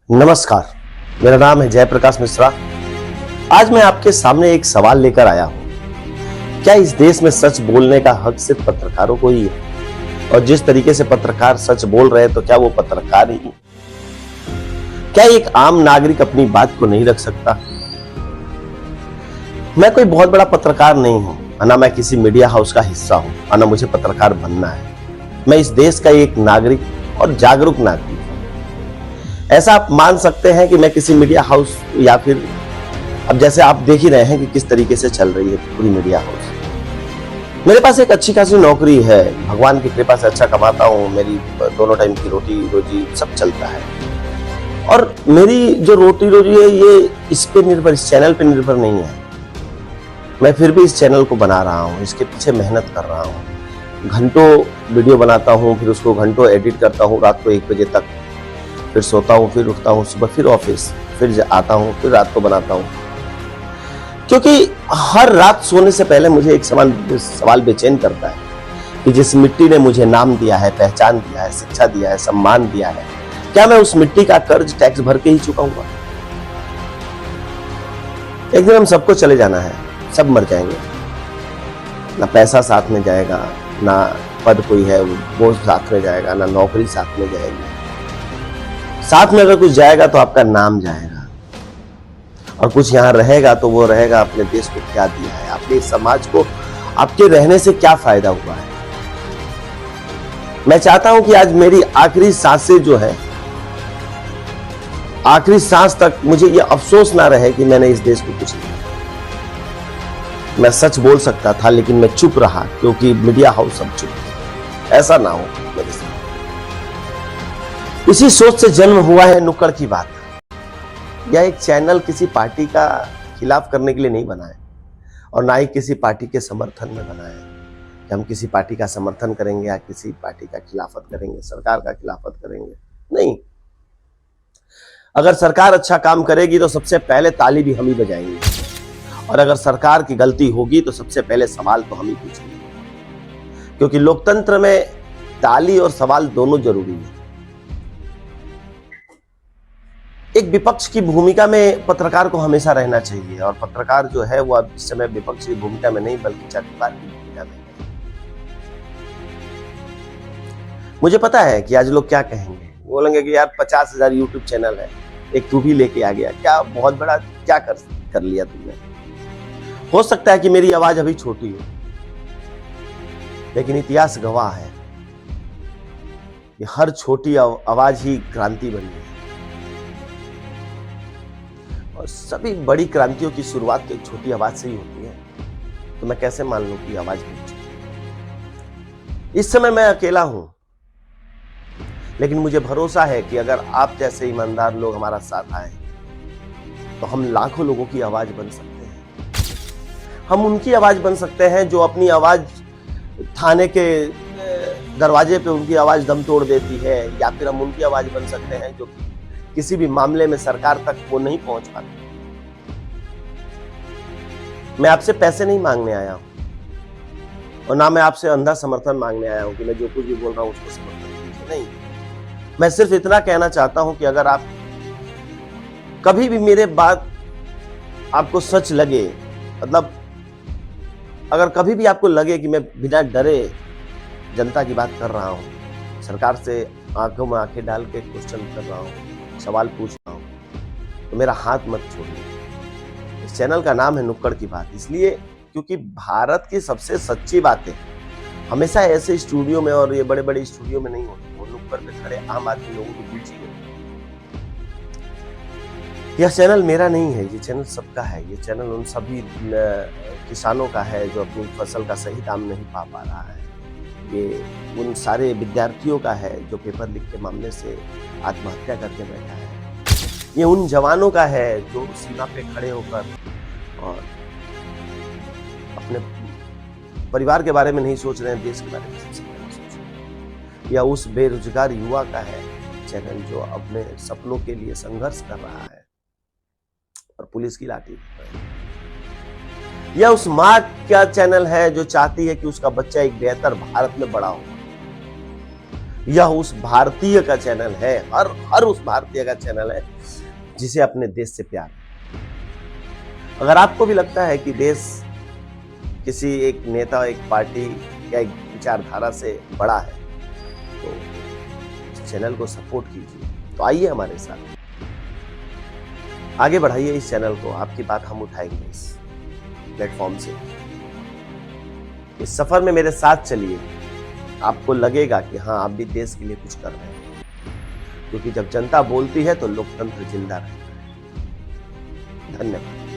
नमस्कार, मेरा नाम है जयप्रकाश मिश्रा। आज मैं आपके सामने एक सवाल लेकर आया हूं। क्या इस देश में सच बोलने का हक सिर्फ पत्रकारों को ही है? और जिस तरीके से पत्रकार सच बोल रहे हैं तो क्या वो पत्रकार ही? क्या एक आम नागरिक अपनी बात को नहीं रख सकता? मैं कोई बहुत बड़ा पत्रकार नहीं हूं, ना मैं किसी मीडिया हाउस का हिस्सा हूं, और ना मुझे पत्रकार बनना है। मैं इस देश का एक नागरिक और जागरूक नागरिक। ऐसा आप मान सकते हैं कि मैं किसी मीडिया हाउस या फिर अब जैसे आप देख ही रहे हैं कि किस तरीके से चल रही है पूरी मीडिया हाउस। मेरे पास एक अच्छी खासी नौकरी है, भगवान की कृपा से अच्छा कमाता हूं, मेरी दोनों टाइम की रोटी रोजी सब चलता है। और मेरी जो रोटी रोजी है ये इस पे निर्भर, इस चैनल पे निर्भर नहीं है। मैं फिर भी इस चैनल को बना रहा हूं, इसके पीछे मेहनत कर रहा हूं, घंटों वीडियो बनाता हूं, फिर उसको घंटों एडिट करता हूं रात को 1 बजे तक, फिर सोता हूँ, फिर उठता हूँ, सुबह फिर ऑफिस, फिर आता हूँ, फिर रात को बनाता हूँ। क्योंकि हर रात सोने से पहले मुझे एक सवाल बेचैन करता है कि जिस मिट्टी ने मुझे नाम दिया है, पहचान दिया है, शिक्षा दिया है, सम्मान दिया है, क्या मैं उस मिट्टी का कर्ज टैक्स भर के ही चुकाऊंगा? एक दिन हम सबको चले जाना है, सब मर जाएंगे। ना पैसा साथ में जाएगा, ना पद कोई है वो साथ में जाएगा, ना नौकरी साथ में जाएगी। साथ में अगर कुछ जाएगा तो आपका नाम जाएगा, और कुछ यहां रहेगा तो वो रहेगा अपने देश को क्या दिया है, आपके समाज को आपके रहने से क्या फायदा हुआ है। मैं चाहता हूं कि आज मेरी आखिरी सांसें जो है, आखिरी सांस तक मुझे ये अफसोस ना रहे कि मैंने इस देश को कुछ नहीं किया। मैं सच बोल सकता था लेकिन मैं चुप रहा क्योंकि मीडिया हाउस सब चुप। ऐसा ना हो मेरे साथ। इसी सोच से जन्म हुआ है नुक्कड़ की बात। यह एक चैनल किसी पार्टी का खिलाफ करने के लिए नहीं बना है, और ना ही किसी पार्टी के समर्थन में बना है कि हम किसी पार्टी का समर्थन करेंगे या किसी पार्टी का खिलाफत करेंगे, सरकार का खिलाफत करेंगे। नहीं, अगर सरकार अच्छा काम करेगी तो सबसे पहले ताली भी हम ही बजाएंगे, और अगर सरकार की गलती होगी तो सबसे पहले सवाल तो हम ही पूछेंगे, क्योंकि लोकतंत्र में ताली और सवाल दोनों जरूरी है। एक विपक्ष की भूमिका में पत्रकार को हमेशा रहना चाहिए, और पत्रकार जो है वो अब इस समय विपक्ष की भूमिका में नहीं बल्कि चाटुकार की भूमिका में है। मुझे पता है कि आज लोग क्या कहेंगे, बोलेंगे कि यार 50,000 यूट्यूब चैनल है, एक तू भी लेके आ गया, क्या बहुत बड़ा क्या कर लिया तुमने। हो सकता है कि मेरी आवाज अभी छोटी हो, लेकिन इतिहास गवाह है कि हर छोटी आवाज ही क्रांति बनी है, और सभी बड़ी क्रांतियों की शुरुआत तो एक छोटी आवाज से ही होती है। तो मैं कैसे मान लूं कि आवाज नहीं? इस समय मैं अकेला हूं, लेकिन मुझे भरोसा है कि अगर आप जैसे ईमानदार लोग हमारा साथ आए तो हम लाखों लोगों की आवाज बन सकते हैं। हम उनकी आवाज बन सकते हैं जो अपनी आवाज थाने के दरवाजे पे उनकी आवाज दम तोड़ देती है, या फिर हम उनकी आवाज बन सकते हैं जो किसी भी मामले में सरकार तक वो नहीं पहुंच पाती। मैं आपसे पैसे नहीं मांगने आया हूं, और ना मैं आपसे अंधा समर्थन मांगने आया हूं कि मैं जो कुछ भी बोल रहा हूं उसको समर्थन कीजिए। नहीं, मैं सिर्फ इतना कहना चाहता हूं कि अगर आप कभी भी मेरे बात आपको सच लगे, मतलब अगर कभी भी आपको लगे कि मैं बिना डरे जनता की बात कर रहा हूं, सरकार से आंखों में आंखें डाल के क्वेश्चन कर रहा हूं, सवाल पूछ रहा हूं, तो मेरा हाथ मत छोड़िए। इस चैनल का नाम है नुक्कड़ की बात, इसलिए क्योंकि भारत की सबसे सच्ची बातें हमेशा ऐसे स्टूडियो में और ये बड़े बड़े स्टूडियो में नहीं होती, वो नुक्कड़ पे खड़े आम आदमी लोगों के बीच ही होती। यह चैनल मेरा नहीं है, ये चैनल सबका है। ये चैनल उन सभी किसानों का है जो अपनी फसल का सही दाम नहीं पा रहा है। ये उन सारे विद्यार्थियों का है जो पेपर लीक के मामले से आत्महत्या करके बैठा है। ये उन जवानों का है जो सीमा पे खड़े होकर और अपने परिवार के बारे में नहीं सोच रहे हैं, देश के बारे में सबसे पहले सोच रहे हैं। या उस बेरोजगार युवा का है चैनल जो अपने सपनों के लिए संघर्ष कर रहा है और पुलिस की लाठी। या उस माँ का चैनल है जो चाहती है कि उसका बच्चा एक बेहतर भारत में बड़ा हो। यह उस भारतीय का चैनल है, हर उस भारतीय का चैनल है जिसे अपने देश से प्यार है। अगर आपको भी लगता है कि देश किसी एक नेता, एक पार्टी या एक विचारधारा से बड़ा है, तो इस चैनल को सपोर्ट कीजिए। तो आइए हमारे साथ आगे बढ़ाइए इस चैनल को। आपकी बात हम उठाएंगे इस प्लेटफॉर्म से। इस सफर में मेरे साथ चलिए। आपको लगेगा कि हाँ, आप भी देश के लिए कुछ कर रहे हैं, क्योंकि जब जनता बोलती है तो लोकतंत्र जिंदा रहता है। धन्यवाद।